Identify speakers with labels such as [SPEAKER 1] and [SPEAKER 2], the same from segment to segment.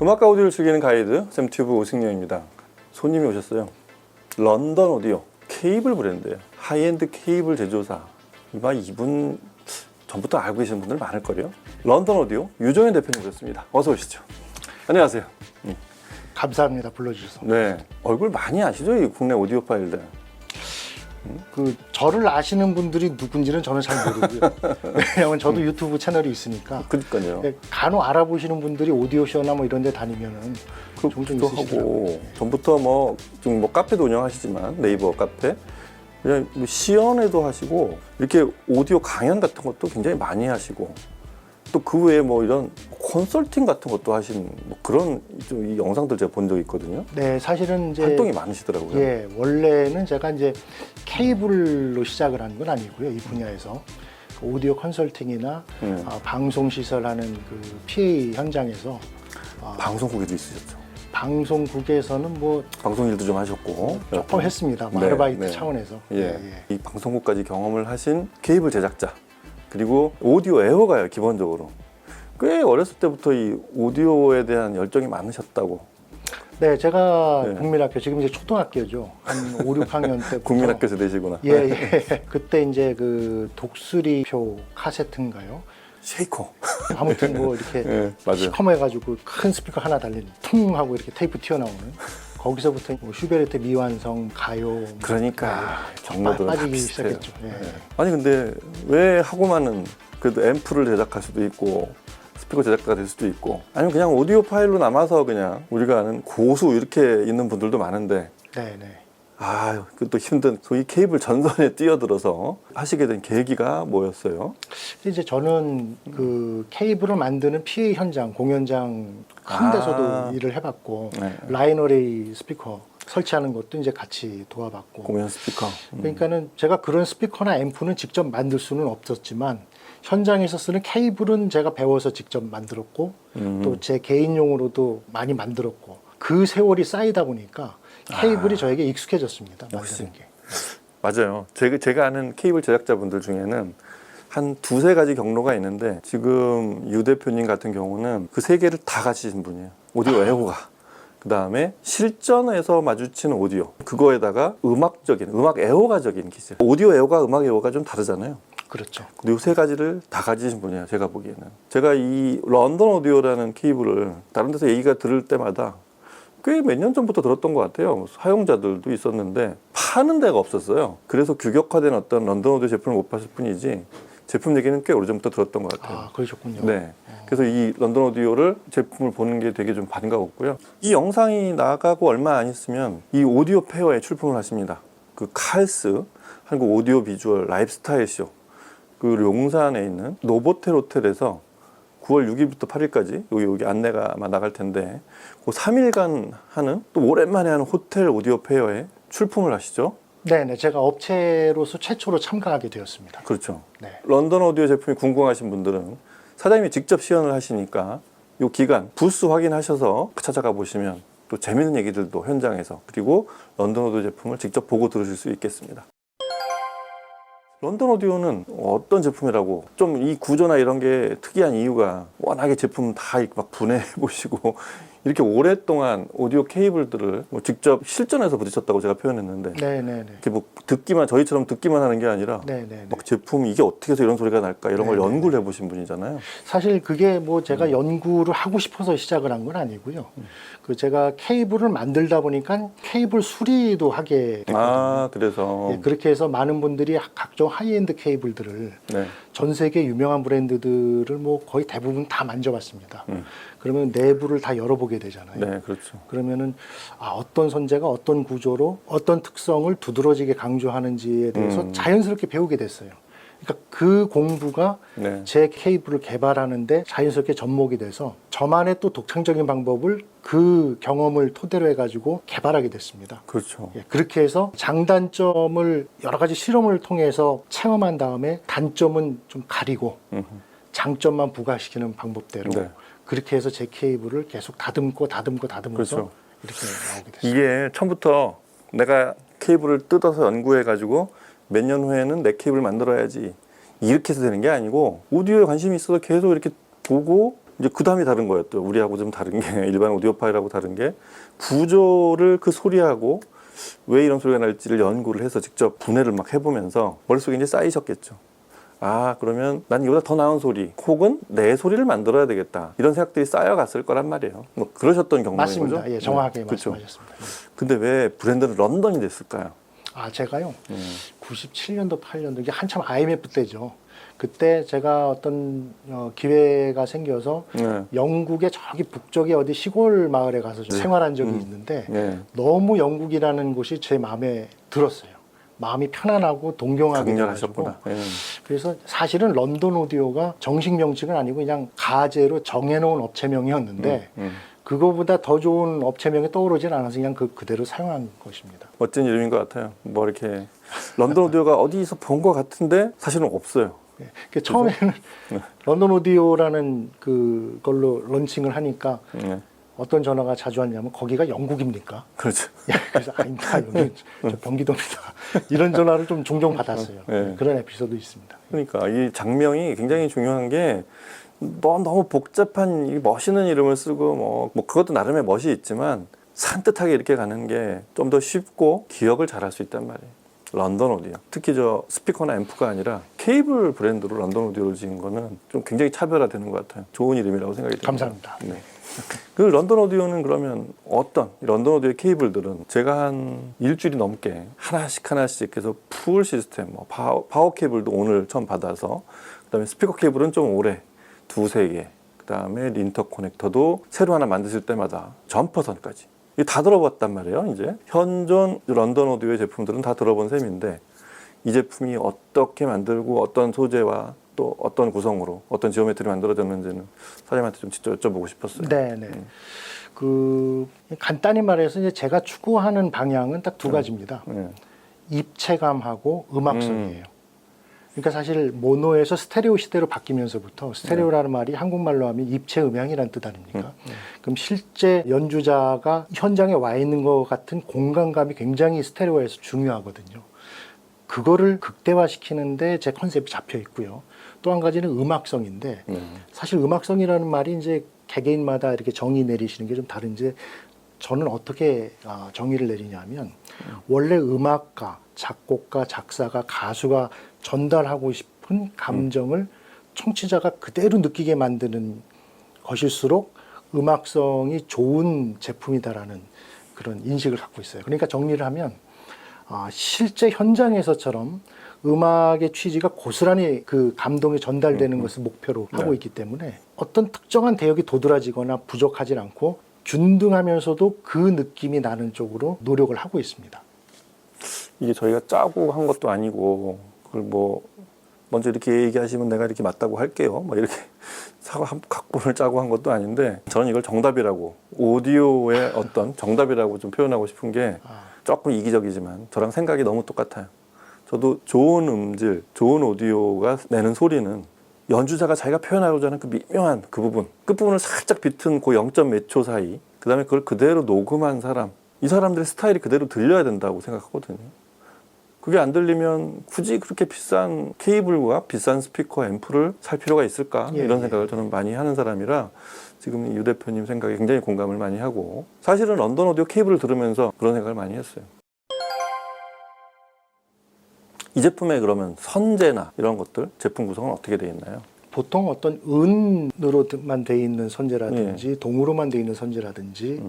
[SPEAKER 1] 음악과 오디오를 즐기는 가이드 샘튜브 오승용입니다. 손님이 오셨어요. 런던 오디오 케이블 브랜드예요. 하이엔드 케이블 제조사. 이분 전부터 알고 계시는 분들 많을걸요. 런던 오디오 유정현 대표님 오셨습니다. 어서 오시죠. 안녕하세요.
[SPEAKER 2] 감사합니다. 불러주셔서.
[SPEAKER 1] 네, 얼굴 많이 아시죠? 이 국내 오디오 파일들.
[SPEAKER 2] 저를 아시는 분들이 누군지는 저는 잘 모르고요. 왜냐하면 저도 유튜브 채널이 있으니까.
[SPEAKER 1] 그러니까요.
[SPEAKER 2] 간혹 알아보시는 분들이 오디오쇼나 뭐 이런 데 다니면은 종종 있으시더라고요.
[SPEAKER 1] 전부터 좀 카페도 운영하시지만 네이버 카페 그냥 시연회도 하시고 이렇게 오디오 강연 같은 것도 굉장히 많이 하시고 또 그 외에 이런 컨설팅 같은 것도 하신 그런 이 영상들 제가 본 적이 있거든요.
[SPEAKER 2] 네, 사실은 이제
[SPEAKER 1] 활동이 많으시더라고요.
[SPEAKER 2] 예, 원래는 제가 이제 케이블로 시작을 한 건 아니고요. 이 분야에서 오디오 컨설팅이나 방송 시설하는 그 PA 현장에서
[SPEAKER 1] 방송국에도 있으셨죠.
[SPEAKER 2] 방송국에서는
[SPEAKER 1] 방송 일도 좀 하셨고
[SPEAKER 2] 조금 했습니다.
[SPEAKER 1] 네,
[SPEAKER 2] 아르바이트
[SPEAKER 1] 네.
[SPEAKER 2] 차원에서.
[SPEAKER 1] 예. 이 방송국까지 경험을 하신 케이블 제작자 그리고 오디오 애호가요. 기본적으로 꽤 어렸을 때부터 이 오디오에 대한 열정이 많으셨다고.
[SPEAKER 2] 네, 제가
[SPEAKER 1] 네.
[SPEAKER 2] 국민학교 지금 이제 초등학교죠. 한 5, 6학년 때부터
[SPEAKER 1] 국민학교 세대시구나.
[SPEAKER 2] 예. 그때 이제 그 독수리표 카세트인가요?
[SPEAKER 1] 쉐이커.
[SPEAKER 2] 아무튼 이렇게
[SPEAKER 1] 네, 맞아요.
[SPEAKER 2] 시커매가지고 큰 스피커 하나 달린 퉁 하고 이렇게 테이프 튀어나오는 거기서부터 슈베르트 미완성 가요
[SPEAKER 1] 그러니까 경로도
[SPEAKER 2] 빠지기 시작했죠. 예.
[SPEAKER 1] 아니 근데 왜 하고만은 그래도 앰프를 제작할 수도 있고 스피커 제작자가 될 수도 있고 아니면 그냥 오디오 파일로 남아서 그냥 우리가 아는 고수 이렇게 있는 분들도 많은데
[SPEAKER 2] 네네.
[SPEAKER 1] 그것도 힘든 소위 케이블 전선에 뛰어들어서 하시게 된 계기가 뭐였어요?
[SPEAKER 2] 이제 저는 그 케이블을 만드는 PA 현장, 공연장 한 데서도 일을 해봤고
[SPEAKER 1] 네.
[SPEAKER 2] 라인 어레이 스피커 설치하는 것도 이제 같이 도와봤고
[SPEAKER 1] 공연 스피커.
[SPEAKER 2] 그러니까는 제가 그런 스피커나 앰프는 직접 만들 수는 없었지만 현장에서 쓰는 케이블은 제가 배워서 직접 만들었고 또 제 개인용으로도 많이 만들었고 그 세월이 쌓이다 보니까 케이블이 저에게 익숙해졌습니다. 만드는 게.
[SPEAKER 1] 맞아요. 제가 아는 케이블 제작자분들 중에는 한 두세 가지 경로가 있는데 지금 유 대표님 같은 경우는 그 세 개를 다 가지신 분이에요. 오디오 애호가. 그 다음에 실전에서 마주치는 오디오. 그거에다가 음악 애호가적인 기술. 오디오 애호가, 음악 애호가 좀 다르잖아요.
[SPEAKER 2] 그렇죠.
[SPEAKER 1] 이 세 가지를 다 가지신 분이에요. 제가 보기에는. 제가 이 런던 오디오라는 케이블을 다른 데서 얘기가 들을 때마다 꽤 몇 년 전부터 들었던 것 같아요. 사용자들도 있었는데 파는 데가 없었어요. 그래서 규격화된 어떤 런던 오디오 제품을 못 봤을 뿐이지 제품 얘기는 꽤 오래전부터 들었던 것 같아요.
[SPEAKER 2] 그러셨군요.
[SPEAKER 1] 네. 그래서 이 런던 오디오를 제품을 보는 게 되게 좀 반가웠고요. 이 영상이 나가고 얼마 안 있으면 이 오디오 페어에 출품을 하십니다. 그 칼스 한국 오디오 비주얼 라이프스타일 쇼 그 용산에 있는 노보텔 호텔에서 9월 6일부터 8일까지 여기 안내가 아마 나갈 텐데 그 3일간 하는 또 오랜만에 하는 호텔 오디오 페어에 출품을 하시죠.
[SPEAKER 2] 네네, 제가 업체로서 최초로 참가하게 되었습니다.
[SPEAKER 1] 그렇죠.
[SPEAKER 2] 네.
[SPEAKER 1] 런던 오디오 제품이 궁금하신 분들은 사장님이 직접 시연을 하시니까 이 기간 부스 확인하셔서 찾아가 보시면 또 재밌는 얘기들도 현장에서 그리고 런던 오디오 제품을 직접 보고 들으실 수 있겠습니다. 런던 오디오는 어떤 제품이라고 좀 이 구조나 이런 게 특이한 이유가 워낙에 제품 다 막 분해해 보시고 이렇게 오랫동안 오디오 케이블들을 직접 실전에서 부딪혔다고 제가 표현했는데
[SPEAKER 2] 네네네.
[SPEAKER 1] 이렇게 저희처럼 듣기만 하는 게 아니라
[SPEAKER 2] 네네네.
[SPEAKER 1] 막 제품 이게 어떻게 해서 이런 소리가 날까 이런 걸
[SPEAKER 2] 네네.
[SPEAKER 1] 연구를 해보신 분이잖아요.
[SPEAKER 2] 사실 그게 제가 연구를 하고 싶어서 시작을 한 건 아니고요. 제가 케이블을 만들다 보니까 케이블 수리도 하게 됐거든요.
[SPEAKER 1] 그래서
[SPEAKER 2] 예, 그렇게 해서 많은 분들이 각종 하이엔드 케이블들을
[SPEAKER 1] 네.
[SPEAKER 2] 전 세계 유명한 브랜드들을 거의 대부분 다 만져봤습니다. 그러면 내부를 다 열어보게 되잖아요.
[SPEAKER 1] 네, 그렇죠.
[SPEAKER 2] 그러면은 어떤 선재가 어떤 구조로 어떤 특성을 두드러지게 강조하는지에 대해서 자연스럽게 배우게 됐어요. 그러니까 그 공부가
[SPEAKER 1] 네.
[SPEAKER 2] 제 케이블을 개발하는데 자연스럽게 접목이 돼서 저만의 또 독창적인 방법을 그 경험을 토대로 해가지고 개발하게 됐습니다.
[SPEAKER 1] 그렇죠.
[SPEAKER 2] 예, 그렇게 해서 장단점을 여러 가지 실험을 통해서 체험한 다음에 단점은 좀 가리고 장점만 부각시키는 방법대로
[SPEAKER 1] 네.
[SPEAKER 2] 그렇게 해서 제 케이블을 계속 다듬고서
[SPEAKER 1] 그렇죠.
[SPEAKER 2] 이렇게 나오게 됐어요.
[SPEAKER 1] 이게 처음부터 내가 케이블을 뜯어서 연구해가지고 몇 년 후에는 내 케이블을 만들어야지 이렇게 해서 되는 게 아니고 오디오에 관심이 있어서 계속 이렇게 보고 이제 그 다음이 다른 거였죠. 우리하고 좀 다른 게 일반 오디오 파일하고 다른 게 구조를 그 소리하고 왜 이런 소리가 날지를 연구를 해서 직접 분해를 막 해보면서 머릿속에 이제 쌓이셨겠죠. 아, 그러면 난 이보다 더 나은 소리 혹은 내 소리를 만들어야 되겠다 이런 생각들이 쌓여갔을 거란 말이에요. 뭐 그러셨던 경험인
[SPEAKER 2] 맞습니다.
[SPEAKER 1] 거죠?
[SPEAKER 2] 예, 정확하게
[SPEAKER 1] 그렇죠.
[SPEAKER 2] 말씀하셨습니다.
[SPEAKER 1] 근데 왜 브랜드는 런던이 됐을까요?
[SPEAKER 2] 아, 제가요. 97년도, 8년도 이게 한참 IMF 때죠. 그때 제가 어떤 기회가 생겨서
[SPEAKER 1] 네.
[SPEAKER 2] 영국의 저기 북쪽의 어디 시골 마을에 가서 좀 생활한 적이 있는데
[SPEAKER 1] 네.
[SPEAKER 2] 너무 영국이라는 곳이 제 마음에 들었어요. 마음이 편안하고 동경하게 돼가지고.
[SPEAKER 1] 강렬하셨구나. 네.
[SPEAKER 2] 그래서 사실은 런던 오디오가 정식 명칭은 아니고 그냥 가제로 정해놓은 업체명이었는데 그거보다 더 좋은 업체명이 떠오르진 않아서 그냥 그대로 사용한 것입니다.
[SPEAKER 1] 멋진 이름인 것 같아요. 뭐 이렇게 런던 오디오가 어디서 본 것 같은데 사실은 없어요.
[SPEAKER 2] 예. 그 처음에는 런던 오디오라는 그걸로 런칭을 하니까
[SPEAKER 1] 네.
[SPEAKER 2] 어떤 전화가 자주 왔냐면 거기가 영국입니까?
[SPEAKER 1] 그렇죠.
[SPEAKER 2] 그래서 아닙니다. 여기 저 경기도입니다. 이런 전화를 좀 종종 받았어요.
[SPEAKER 1] 네.
[SPEAKER 2] 그런 에피소드 있습니다.
[SPEAKER 1] 그러니까 이 장명이 굉장히 중요한 게 너무 복잡한 이 멋있는 이름을 쓰고 뭐 그것도 나름의 멋이 있지만 산뜻하게 이렇게 가는 게 좀 더 쉽고 기억을 잘할 수 있단 말이에요. 런던 오디오. 특히 저 스피커나 앰프가 아니라 케이블 브랜드로 런던 오디오를 지은 거는 좀 굉장히 차별화되는 것 같아요. 좋은 이름이라고 생각이 듭니다.
[SPEAKER 2] 감사합니다.
[SPEAKER 1] 네. 그 런던 오디오는 그러면 어떤 런던 오디오의 케이블들은 제가 한 일주일이 넘게 하나씩 해서 풀 시스템, 뭐 파워 케이블도 오늘 처음 받아서 그다음에 스피커 케이블은 좀 오래 두세 개, 그다음에 린터 커넥터도 새로 하나 만드실 때마다 점퍼선까지 이게 다 들어봤단 말이에요. 이제 현존 런던 오디오의 제품들은 다 들어본 셈인데 이 제품이 어떻게 만들고 어떤 소재와 또 어떤 구성으로 어떤 지오메트리 만들어졌는지는 사장님한테 좀 직접 여쭤보고 싶었어요.
[SPEAKER 2] 네네. 간단히 말해서 이제 제가 추구하는 방향은 딱 두 가지입니다.
[SPEAKER 1] 네.
[SPEAKER 2] 입체감하고 음악성이에요. 그러니까 사실 모노에서 스테레오 시대로 바뀌면서부터 스테레오라는 말이 한국말로 하면 입체 음향이라는 뜻 아닙니까? 그럼 실제 연주자가 현장에 와 있는 것 같은 공간감이 굉장히 스테레오에서 중요하거든요. 그거를 극대화시키는데 제 컨셉이 잡혀 있고요. 또 한 가지는 음악성인데 사실 음악성이라는 말이 이제 개개인마다 이렇게 정의 내리시는 게 좀 다른지 저는 어떻게 정의를 내리냐면 원래 음악가, 작곡가, 작사가, 가수가 전달하고 싶은 감정을 청취자가 그대로 느끼게 만드는 것일수록 음악성이 좋은 제품이다라는 그런 인식을 갖고 있어요. 그러니까 정리를 하면 실제 현장에서처럼 음악의 취지가 고스란히 그 감동이 전달되는 것을 목표로 하고 있기 때문에 어떤 특정한 대역이 도드라지거나 부족하지 않고 균등하면서도 그 느낌이 나는 쪽으로 노력을 하고 있습니다.
[SPEAKER 1] 이게 저희가 짜고 한 것도 아니고 그걸 뭐 먼저 이렇게 얘기하시면 내가 이렇게 맞다고 할게요. 뭐 이렇게 각본을 짜고 한 것도 아닌데 저는 이걸 정답이라고 오디오의 어떤 정답이라고 좀 표현하고 싶은 게 조금 이기적이지만 저랑 생각이 너무 똑같아요. 저도 좋은 음질, 좋은 오디오가 내는 소리는 연주자가 자기가 표현하고자 하는 그 미묘한 그 부분, 끝부분을 살짝 비튼 그 0. 몇 초 사이, 그 다음에 그걸 그대로 녹음한 사람, 이 사람들의 스타일이 그대로 들려야 된다고 생각하거든요. 그게 안 들리면 굳이 그렇게 비싼 케이블과 비싼 스피커 앰프를 살 필요가 있을까? 이런 생각을 저는 많이 하는 사람이라 지금 유 대표님 생각에 굉장히 공감을 많이 하고 사실은 런던 오디오 케이블을 들으면서 그런 생각을 많이 했어요. 이 제품에 그러면 선재나 이런 것들 제품 구성은 어떻게 되어 있나요?
[SPEAKER 2] 보통 어떤 은으로만 되어 있는 선재라든지 동으로만 되어 있는 선재라든지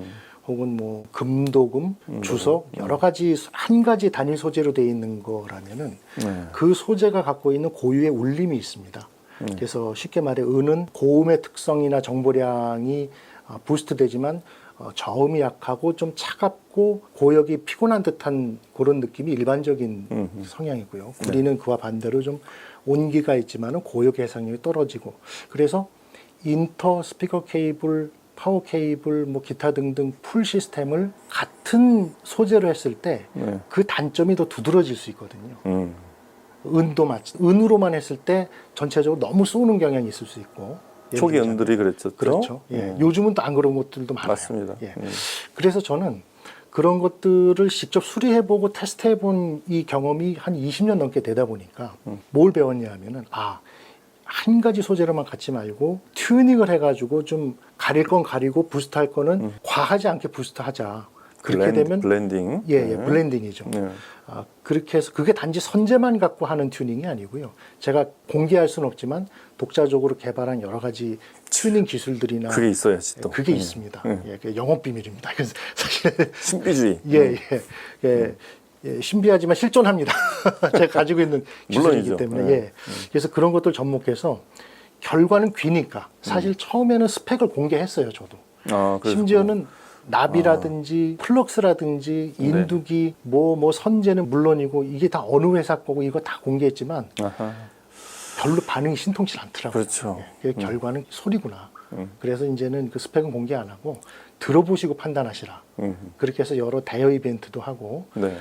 [SPEAKER 2] 혹은 뭐 금도금, 주석 여러 가지 한 가지 단일 소재로 되어 있는 거라면은 그 소재가 갖고 있는 고유의 울림이 있습니다. 그래서 쉽게 말해 은은 고음의 특성이나 정보량이 부스트되지만 저음이 약하고 좀 차갑고 고역이 피곤한 듯한 그런 느낌이 일반적인 성향이고요. 구리는 그와 반대로 좀 온기가 있지만은 고역 해상력이 떨어지고 그래서 인터, 스피커 케이블, 파워 케이블, 뭐 기타 등등 풀 시스템을 같은 소재로 했을 때 그 단점이 더 두드러질 수 있거든요. 은도 은으로만 했을 때 전체적으로 너무 쏘는 경향이 있을 수 있고
[SPEAKER 1] 초기 은들이 그랬죠.
[SPEAKER 2] 그렇죠. 예. 요즘은 또 안 그런 것들도 많아요.
[SPEAKER 1] 맞습니다.
[SPEAKER 2] 예. 그래서 저는 그런 것들을 직접 수리해보고 테스트해본 이 경험이 한 20년 넘게 되다 보니까 뭘 배웠냐 하면은 한 가지 소재로만 갖지 말고 튜닝을 해가지고 좀 가릴 건 가리고 부스트할 거는 과하지 않게 부스트하자. 그렇게 되면
[SPEAKER 1] 블렌딩.
[SPEAKER 2] 예, 블렌딩이죠.
[SPEAKER 1] 네.
[SPEAKER 2] 그렇게 해서 그게 단지 선재만 갖고 하는 튜닝이 아니고요. 제가 공개할 수는 없지만 독자적으로 개발한 여러 가지 튜닝 기술들이나
[SPEAKER 1] 그게 있어야지 또.
[SPEAKER 2] 그게 있습니다. 예, 그게 영업 비밀입니다. 그래서 사실
[SPEAKER 1] 신비주의.
[SPEAKER 2] 예, 신비하지만 실존합니다. 제가 가지고 있는 기술이기
[SPEAKER 1] 물론이죠.
[SPEAKER 2] 때문에 예. 그래서 그런 것들 접목해서 결과는 귀니까 사실 처음에는 스펙을 공개했어요. 저도.
[SPEAKER 1] 그래서
[SPEAKER 2] 심지어는 나비라든지 플럭스라든지 인두기 뭐 선재는 물론이고 이게 다 어느 회사 거고 이거 다 공개했지만
[SPEAKER 1] 아하.
[SPEAKER 2] 별로 반응이 신통치 않더라고요.
[SPEAKER 1] 그렇죠.
[SPEAKER 2] 예, 결과는 소리구나. 그래서 이제는 그 스펙은 공개 안 하고 들어보시고 판단하시라. 그렇게 해서 여러 대여 이벤트도 하고
[SPEAKER 1] 네.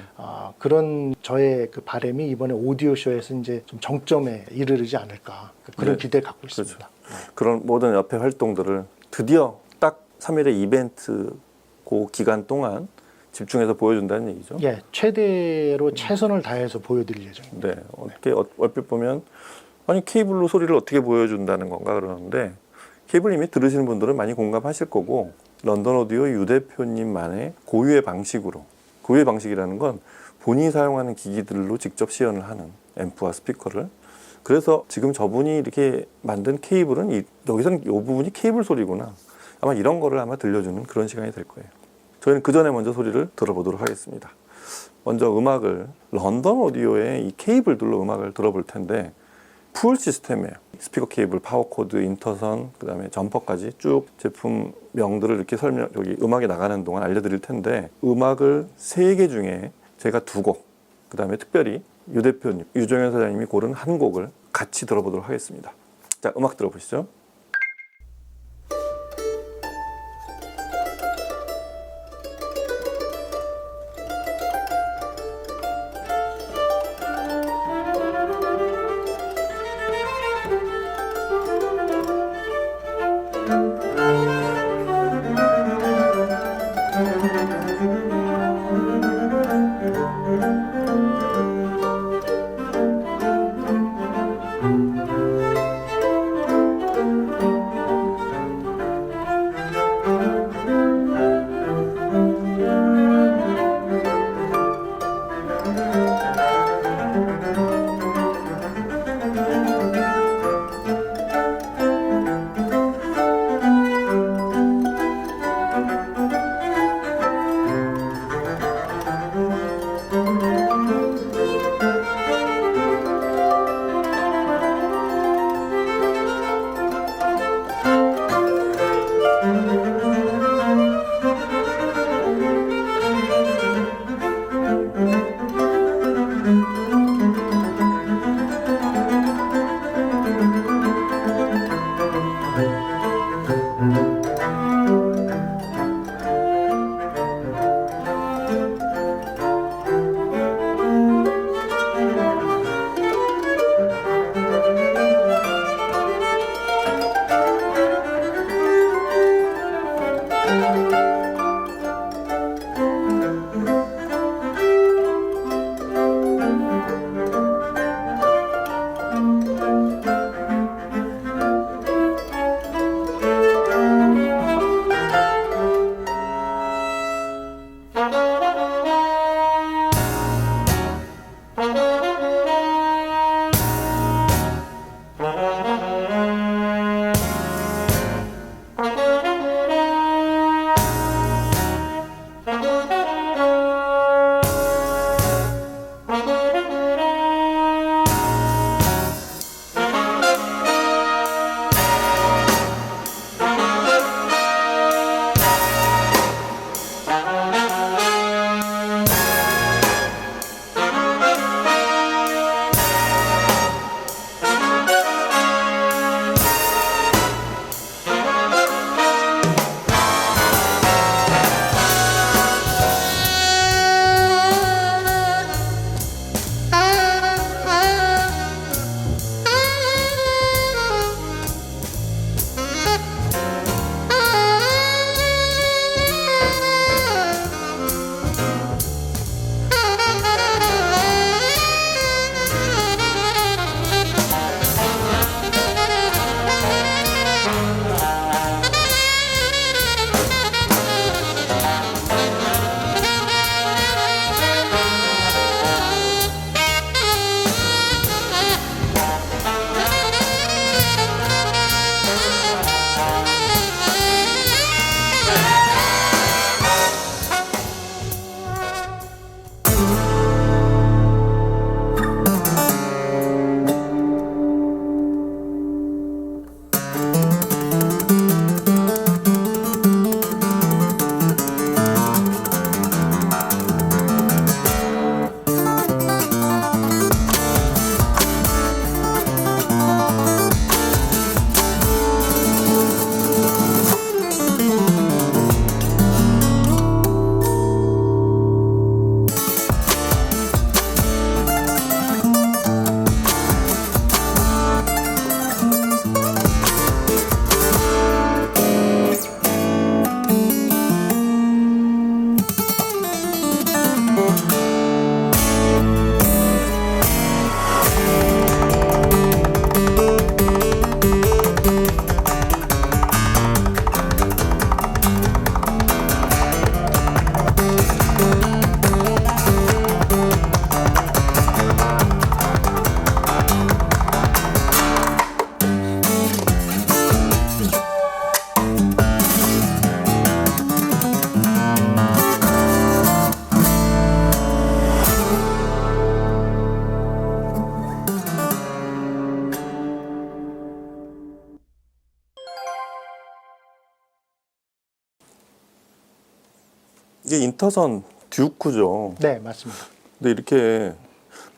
[SPEAKER 2] 그런 저의 그 바람이 이번에 오디오 쇼에서 이제 좀 정점에 이르르지 않을까 그런
[SPEAKER 1] 네.
[SPEAKER 2] 기대를 갖고 있습니다.
[SPEAKER 1] 그런 모든 협회 활동들을 드디어 딱 3일의 이벤트 그 기간 동안 집중해서 보여준다는 얘기죠.
[SPEAKER 2] 예, 최대로 최선을 다해서 보여드릴 예정입니다.
[SPEAKER 1] 네. 어떻게 얼핏 보면 아니 케이블로 소리를 어떻게 보여준다는 건가 그러는데 케이블 이미 들으시는 분들은 많이 공감하실 거고 런던 오디오 유 대표님만의 고유의 방식으로 고유의 방식이라는 건 본인이 사용하는 기기들로 직접 시연을 하는 앰프와 스피커를 그래서 지금 저분이 이렇게 만든 케이블은 여기서는 이 부분이 케이블 소리구나 아마 이런 거를 아마 들려주는 그런 시간이 될 거예요. 저희는 그 전에 먼저 소리를 들어보도록 하겠습니다. 먼저 음악을 런던 오디오의 이 케이블들로 음악을 들어볼 텐데 풀 시스템이에요. 스피커 케이블, 파워 코드, 인터선, 그 다음에 점퍼까지 쭉 제품명들을 이렇게 여기 음악이 나가는 동안 알려드릴 텐데 음악을 3개 중에 제가 2곡, 그 다음에 특별히 유 대표님, 유정현 사장님이 고른 한 곡을 같이 들어보도록 하겠습니다. 자, 음악 들어보시죠. 이게 인터선 듀크죠.
[SPEAKER 2] 네, 맞습니다.
[SPEAKER 1] 근데 이렇게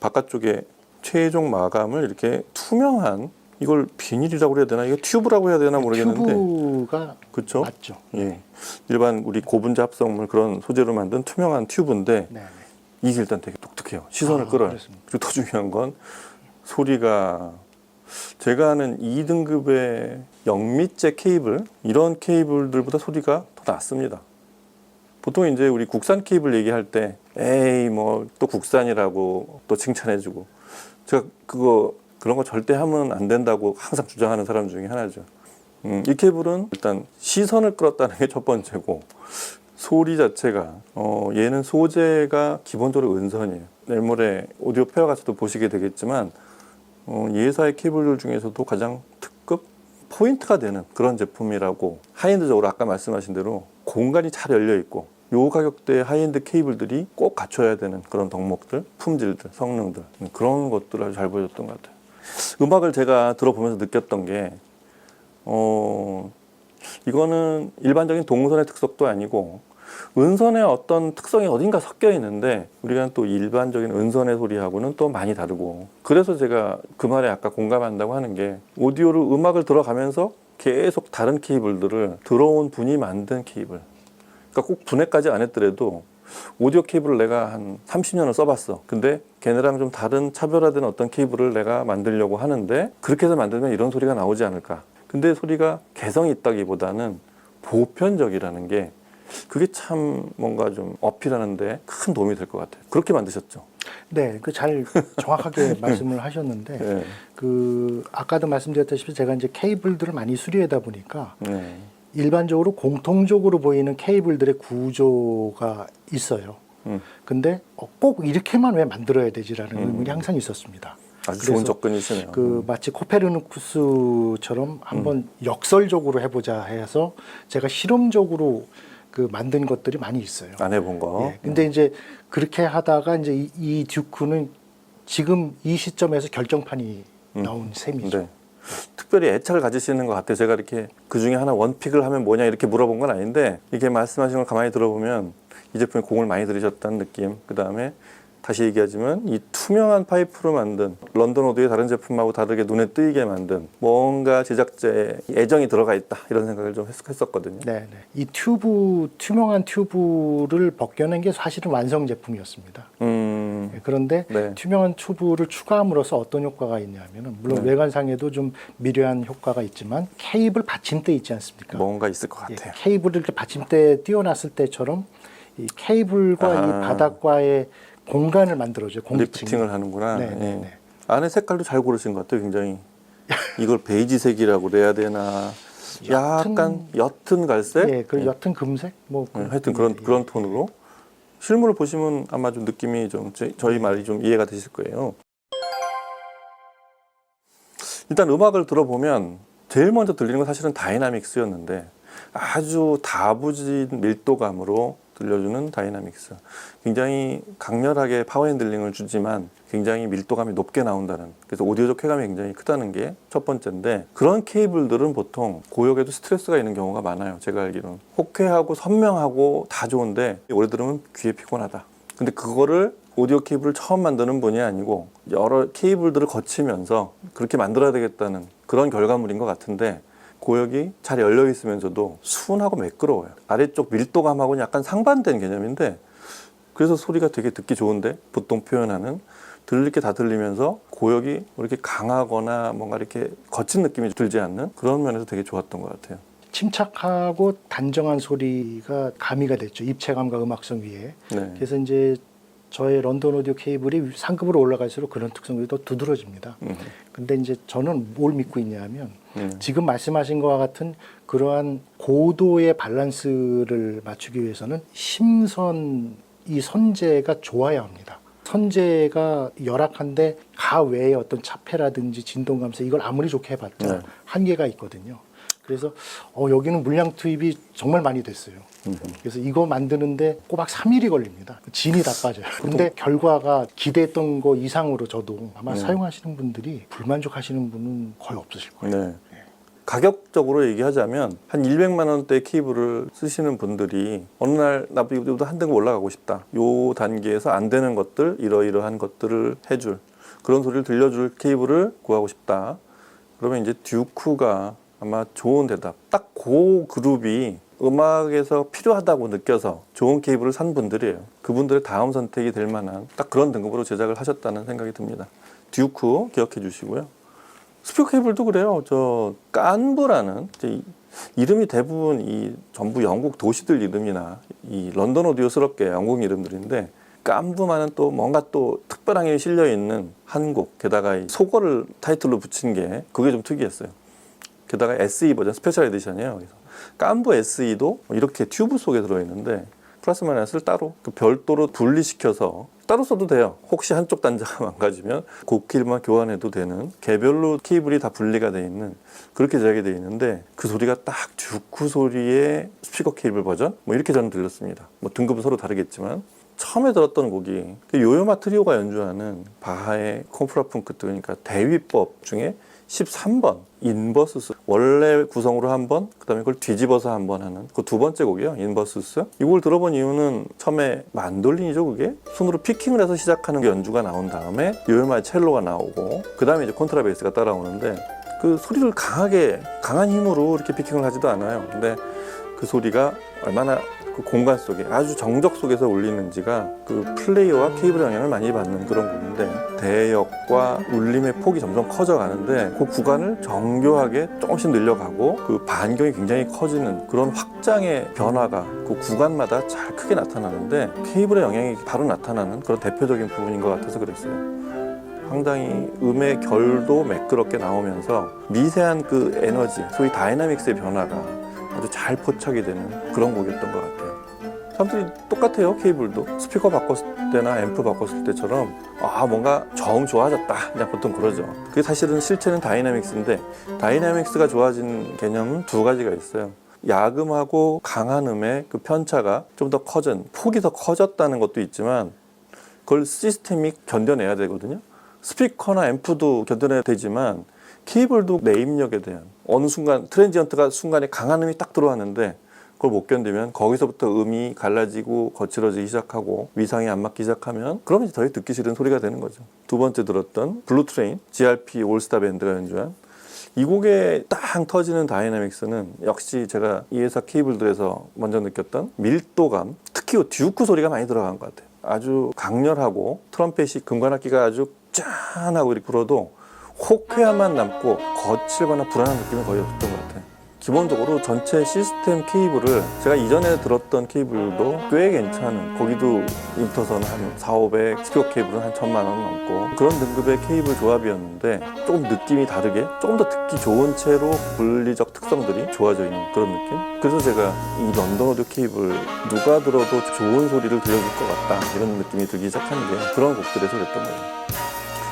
[SPEAKER 1] 바깥쪽에 최종 마감을 이렇게 투명한 이걸 비닐이라고 해야 되나? 이거 튜브라고 해야 되나 모르겠는데.
[SPEAKER 2] 튜브가
[SPEAKER 1] 그렇죠?
[SPEAKER 2] 맞죠.
[SPEAKER 1] 예. 일반 우리 고분자 합성물 그런 소재로 만든 투명한 튜브인데
[SPEAKER 2] 네, 네.
[SPEAKER 1] 이게 일단 되게 독특해요. 시선을
[SPEAKER 2] 아,
[SPEAKER 1] 끌어요.
[SPEAKER 2] 그렇습니다.
[SPEAKER 1] 그리고 더 중요한 건 소리가 제가 아는 2등급의 영미제 케이블 이런 케이블들보다 소리가 더 낫습니다. 보통 이제 우리 국산 케이블 얘기할 때 에이 뭐 또 국산이라고 또 칭찬해주고 제가 그런 거 절대 하면 안 된다고 항상 주장하는 사람 중에 하나죠. 이 케이블은 일단 시선을 끌었다는 게 첫 번째고 소리 자체가 얘는 소재가 기본적으로 은선이에요. 내일 모레 오디오 페어 가서도 보시게 되겠지만 예사의 케이블들 중에서도 가장 특급 포인트가 되는 그런 제품이라고 하이엔드적으로 아까 말씀하신 대로 공간이 잘 열려 있고 요 가격대의 하이엔드 케이블들이 꼭 갖춰야 되는 그런 덕목들, 품질들, 성능들 그런 것들을 아주 잘 보여줬던 것 같아요. 음악을 제가 들어보면서 느꼈던 게 이거는 일반적인 동선의 특성도 아니고 은선의 어떤 특성이 어딘가 섞여 있는데 우리가 또 일반적인 은선의 소리하고는 또 많이 다르고 그래서 제가 그 말에 아까 공감한다고 하는 게 오디오로 음악을 들어가면서 계속 다른 케이블들을 들어온 분이 만든 케이블 그러니까 꼭 분해까지 안 했더라도 오디오 케이블을 내가 한 30년을 써봤어. 근데 걔네랑 좀 다른 차별화된 어떤 케이블을 내가 만들려고 하는데 그렇게 해서 만들면 이런 소리가 나오지 않을까. 근데 소리가 개성이 있다기보다는 보편적이라는 게 그게 참 뭔가 좀 어필하는데 큰 도움이 될 것 같아요. 그렇게 만드셨죠?
[SPEAKER 2] 네, 그 잘 정확하게 말씀을 하셨는데
[SPEAKER 1] 네.
[SPEAKER 2] 그 아까도 말씀드렸다시피 제가 이제 케이블들을 많이 수리하다 보니까
[SPEAKER 1] 네.
[SPEAKER 2] 일반적으로 공통적으로 보이는 케이블들의 구조가 있어요. 근데 꼭 이렇게만 왜 만들어야 되지라는 의문이 항상 있었습니다.
[SPEAKER 1] 아주
[SPEAKER 2] 그래서
[SPEAKER 1] 좋은 접근이시네요.
[SPEAKER 2] 그 마치 코페르니쿠스처럼 한번 역설적으로 해보자 해서 제가 실험적으로 그 만든 것들이 많이 있어요.
[SPEAKER 1] 안 해본 거.
[SPEAKER 2] 예, 근데 이제 그렇게 하다가 이제 이 듀크는 지금 이 시점에서 결정판이 나온 셈이죠.
[SPEAKER 1] 네. 특별히 애착을 가지시는 것 같아요. 제가 이렇게 그 중에 하나 원픽을 하면 뭐냐 이렇게 물어본 건 아닌데 이게 말씀하신 걸 가만히 들어보면 이 제품에 공을 많이 들이셨다는 느낌. 그 다음에 다시 얘기하지만 이 투명한 파이프로 만든 런던 오디오의 다른 제품하고 다르게 눈에 띄게 만든 뭔가 제작자의 애정이 들어가 있다 이런 생각을 좀 했었거든요.
[SPEAKER 2] 네, 네. 이 투명한 튜브를 벗겨낸 게 사실은 완성 제품이었습니다. 예, 그런데
[SPEAKER 1] 네.
[SPEAKER 2] 투명한 튜브를 추가함으로써 어떤 효과가 있냐면은 물론
[SPEAKER 1] 네.
[SPEAKER 2] 외관상에도 좀 미려한 효과가 있지만 케이블 받침대 있지 않습니까?
[SPEAKER 1] 뭔가 있을 것
[SPEAKER 2] 예,
[SPEAKER 1] 같아요.
[SPEAKER 2] 케이블을 이렇게 받침대에 띄워놨을 때처럼 이 케이블과 이 바닥과의 공간을 만들어줘요. 공기층.
[SPEAKER 1] 리프팅을 하는구나.
[SPEAKER 2] 네, 네,
[SPEAKER 1] 예.
[SPEAKER 2] 네.
[SPEAKER 1] 안에 색깔도 잘 고르신 것 같아요. 굉장히 이걸 베이지색이라고 그래야 되나? 약간 옅은 갈색?
[SPEAKER 2] 예, 그리고 옅은 금색, 뭐
[SPEAKER 1] 하여튼 그런 톤으로 실물을 보시면 아마 좀 느낌이 좀 저희 말이 좀 이해가 되실 거예요. 일단 음악을 들어보면 제일 먼저 들리는 건 사실은 다이나믹스였는데 아주 다부진 밀도감으로 들려주는 다이나믹스. 굉장히 강렬하게 파워 핸들링을 주지만 굉장히 밀도감이 높게 나온다는, 그래서 오디오적 쾌감이 굉장히 크다는 게 첫 번째인데, 그런 케이블들은 보통 고역에도 스트레스가 있는 경우가 많아요. 제가 알기로는 호쾌하고 선명하고 다 좋은데 오래 들으면 귀에 피곤하다. 근데 그거를 오디오 케이블을 처음 만드는 분이 아니고 여러 케이블들을 거치면서 그렇게 만들어야 되겠다는 그런 결과물인 것 같은데, 고역이 잘 열려 있으면서도 순하고 매끄러워요. 아래쪽 밀도감하고는 약간 상반된 개념인데, 그래서 소리가 되게 듣기 좋은데, 보통 표현하는 들릴 게 다 들리면서 고역이 이렇게 강하거나 뭔가 이렇게 거친 느낌이 들지 않는 그런 면에서 되게 좋았던 것 같아요.
[SPEAKER 2] 침착하고 단정한 소리가 가미가 됐죠. 입체감과 음악성 위에.
[SPEAKER 1] 네.
[SPEAKER 2] 그래서 이제 저의 런던 오디오 케이블이 상급으로 올라갈수록 그런 특성들이 더 두드러집니다. 근데 이제 저는 뭘 믿고 있냐면 지금 말씀하신 것과 같은 그러한 고도의 밸런스를 맞추기 위해서는 심선, 이 선재가 좋아야 합니다. 선재가 열악한데 가 외에 어떤 차폐라든지 진동 감소, 이걸 아무리 좋게 해봤자
[SPEAKER 1] 네.
[SPEAKER 2] 한계가 있거든요. 그래서 여기는 물량 투입이 정말 많이 됐어요. 그래서 이거 만드는데 꼬박 3일이 걸립니다. 진이 다 빠져요. 근데 결과가 기대했던 거 이상으로 저도 아마 사용하시는 분들이 불만족하시는 분은 거의 없으실 거예요.
[SPEAKER 1] 네. 가격적으로 얘기하자면 한 200만 원대 케이블을 쓰시는 분들이 어느 날 나도 이거보다 한 등급 올라가고 싶다. 요 단계에서 안 되는 것들, 이러이러한 것들을 해줄 그런 소리를 들려줄 케이블을 구하고 싶다. 그러면 이제 듀크가 아마 좋은 대답. 딱 그 그룹이 음악에서 필요하다고 느껴서 좋은 케이블을 산 분들이에요. 그분들의 다음 선택이 될 만한 딱 그런 등급으로 제작을 하셨다는 생각이 듭니다. 듀크 기억해 주시고요. 스피커 케이블도 그래요. 저 깐부라는 이름이 대부분 이 전부 영국 도시들 이름이나 이 런던 오디오스럽게 영국 이름들인데 깐부만은 또 뭔가 또 특별한 게 실려 있는 한 곡, 게다가 이 속어를 타이틀로 붙인 게 그게 좀 특이했어요. 게다가 SE 버전 스페셜 에디션이에요. 그래서 깐부 SE도 이렇게 튜브 속에 들어있는데 플러스 마이너스를 따로 별도로 분리시켜서 따로 써도 돼요. 혹시 한쪽 단자가 망가지면 곡킬만 교환해도 되는 개별로 케이블이 다 분리가 되어 있는 그렇게 제작이 되어 있는데 그 소리가 딱 듀크 소리의 스피커 케이블 버전 뭐 이렇게 저는 들렸습니다. 뭐 등급은 서로 다르겠지만 처음에 들었던 곡이 요요마 트리오가 연주하는 바하의 콤프라풍크트 그러니까 대위법 중에 13번 인버스스 원래 구성으로 한 번, 그다음에 그걸 뒤집어서 한 번 하는 그 두 번째 곡이에요. 인버스스. 이걸 들어본 이유는 처음에 만돌린이죠, 그게. 손으로 피킹을 해서 시작하는 연주가 나온 다음에 요요마의 첼로가 나오고 그다음에 이제 콘트라베이스가 따라오는데 그 소리를 강한 힘으로 이렇게 피킹을 하지도 않아요. 근데 그 소리가 얼마나 그 공간 속에 아주 정적 속에서 울리는지가 그 플레이어와 케이블 영향을 많이 받는 그런 곡인데 대역과 울림의 폭이 점점 커져가는데 그 구간을 정교하게 조금씩 늘려가고 그 반경이 굉장히 커지는 그런 확장의 변화가 그 구간마다 잘 크게 나타나는데 케이블의 영향이 바로 나타나는 그런 대표적인 부분인 것 같아서 그랬어요. 상당히 음의 결도 매끄럽게 나오면서 미세한 그 에너지, 소위 다이나믹스의 변화가 아주 잘 포착이 되는 그런 곡이었던 것 같아요. 사람들이 똑같아요. 케이블도 스피커 바꿨을 때나 앰프 바꿨을 때처럼 뭔가 정 좋아졌다 그냥 보통 그러죠. 그게 사실은 실체는 다이나믹스인데 다이나믹스가 좋아진 개념은 두 가지가 있어요. 야금하고 강한 음의 그 편차가 좀 더 커진 폭이 더 커졌다는 것도 있지만 그걸 시스템이 견뎌내야 되거든요. 스피커나 앰프도 견뎌내야 되지만 케이블도 내 입력에 대한 어느 순간 트랜지언트가 순간에 강한 음이 딱 들어왔는데 그걸 못 견디면 거기서부터 음이 갈라지고 거칠어지기 시작하고 위상이 안 맞기 시작하면 그러면 이제 더 듣기 싫은 소리가 되는 거죠. 두 번째 들었던 블루트레인 GRP 올스타 밴드가 연주한 이 곡에 딱 터지는 다이나믹스는 역시 제가 이 회사 케이블들에서 먼저 느꼈던 밀도감, 특히 듀크 소리가 많이 들어간 것 같아요. 아주 강렬하고 트럼펫이 금관악기가 아주 짠하고 이렇게 불어도 호쾌함만 남고 거칠거나 불안한 느낌은 거의 없었던 것 같아요. 기본적으로 전체 시스템 케이블을 제가 이전에 들었던 케이블도 꽤 괜찮은 거기도 인터선 한 4,500, 스피커 케이블은 한 1,000만 원 넘고 그런 등급의 케이블 조합이었는데 조금 느낌이 다르게 조금 더 듣기 좋은 채로 물리적 특성들이 좋아져 있는 그런 느낌. 그래서 제가 이 런던 오디오 케이블 누가 들어도 좋은 소리를 들려줄 것 같다 이런 느낌이 들기 시작한 게 그런 곡들에서 그랬던 거예요.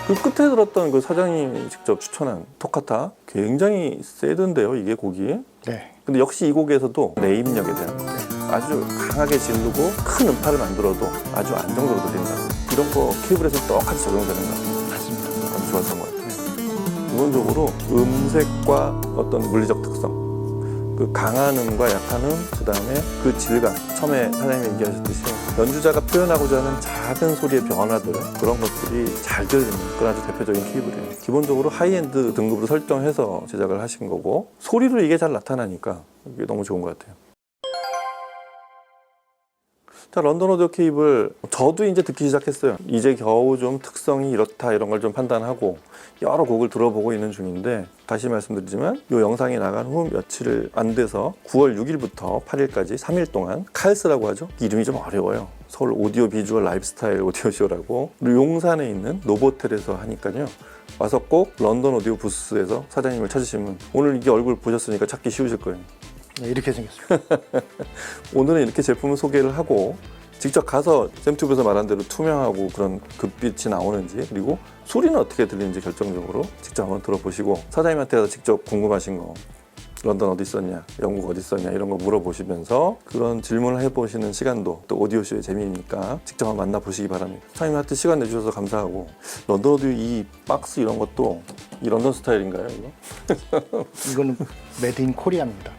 [SPEAKER 1] 그 끝에 들었던 그 사장님이 직접 추천한 토카타 굉장히 세던데요, 이게 곡이.
[SPEAKER 2] 네.
[SPEAKER 1] 근데 역시 이 곡에서도 내 입력에 대한 아주 강하게 지르고 큰 음파를 만들어도 아주 안정적으로 들린다. 이런 거 케이블에서 똑같이 적용되는 것 같아요.
[SPEAKER 2] 맞습니다.
[SPEAKER 1] 아주 좋았던 것 같아요. 기본적으로 음색과 어떤 물리적 특성, 그 강한 음과 약한 음, 그 다음에 그 질감. 처음에 사장님이 얘기하셨듯이 연주자가 표현하고자 하는 작은 소리의 변화들 그런 것들이 잘 들리는 그런 아주 대표적인 케이블이에요. 기본적으로 하이엔드 등급으로 설정해서 제작을 하신 거고 소리로 이게 잘 나타나니까 이게 너무 좋은 것 같아요. 자, 런던 오디오 케이블 저도 이제 듣기 시작했어요. 이제 겨우 좀 특성이 이렇다 이런 걸 좀 판단하고 여러 곡을 들어보고 있는 중인데 다시 말씀드리지만 이 영상이 나간 후 며칠 안 돼서 9월 6일부터 8일까지 3일 동안 칼스라고 하죠. 이름이 좀 어려워요. 서울 오디오 비주얼 라이프스타일 오디오쇼라고 용산에 있는 노보텔에서 하니까요. 와서 꼭 런던 오디오 부스에서 사장님을 찾으시면 오늘 이게 얼굴 보셨으니까 찾기 쉬우실 거예요.
[SPEAKER 2] 네, 이렇게 생겼습니다.
[SPEAKER 1] 오늘은 이렇게 제품을 소개를 하고 직접 가서 샘튜브에서 말한 대로 투명하고 그런 급빛이 나오는지 그리고 소리는 어떻게 들리는지 결정적으로 직접 한번 들어보시고 사장님한테 가서 직접 궁금하신 거 런던 어디 있었냐, 영국 어디 있었냐 이런 거 물어보시면서 그런 질문을 해보시는 시간도 또 오디오쇼의 재미니까 직접 한번 만나보시기 바랍니다. 사장님한테 시간 내주셔서 감사하고 런던 오디오 이 박스 이런 것도 이 런던 스타일인가요, 이거?
[SPEAKER 2] 이거는 메드 인 코리아입니다.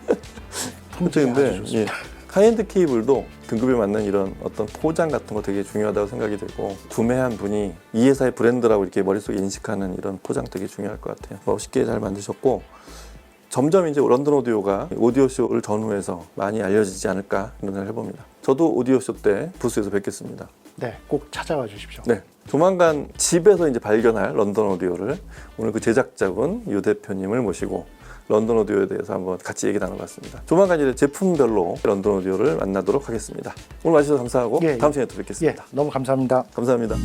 [SPEAKER 1] 아무튼
[SPEAKER 2] 아주
[SPEAKER 1] 근데
[SPEAKER 2] 좋습니다.
[SPEAKER 1] 하이엔드 케이블도 등급에 맞는 이런 어떤 포장 같은 거 되게 중요하다고 생각이 들고 구매한 분이 이 회사의 브랜드라고 이렇게 머릿속에 인식하는 이런 포장 되게 중요할 것 같아요. 멋있게 잘 만드셨고 점점 이제 런던 오디오가 오디오 쇼를 전후해서 많이 알려지지 않을까 이런 생각을 해봅니다. 저도 오디오 쇼 때 부스에서 뵙겠습니다.
[SPEAKER 2] 네, 꼭 찾아와 주십시오.
[SPEAKER 1] 네, 조만간 집에서 이제 발견할 런던 오디오를 오늘 그 제작자분 유 대표님을 모시고 런던 오디오에 대해서 한번 같이 얘기 나눠봤습니다. 조만간 이제 제품별로 런던 오디오를 만나도록 하겠습니다. 오늘 와주셔서 감사하고
[SPEAKER 2] 예, 예.
[SPEAKER 1] 다음 시간에 또 뵙겠습니다.
[SPEAKER 2] 예, 너무 감사합니다.
[SPEAKER 1] 감사합니다.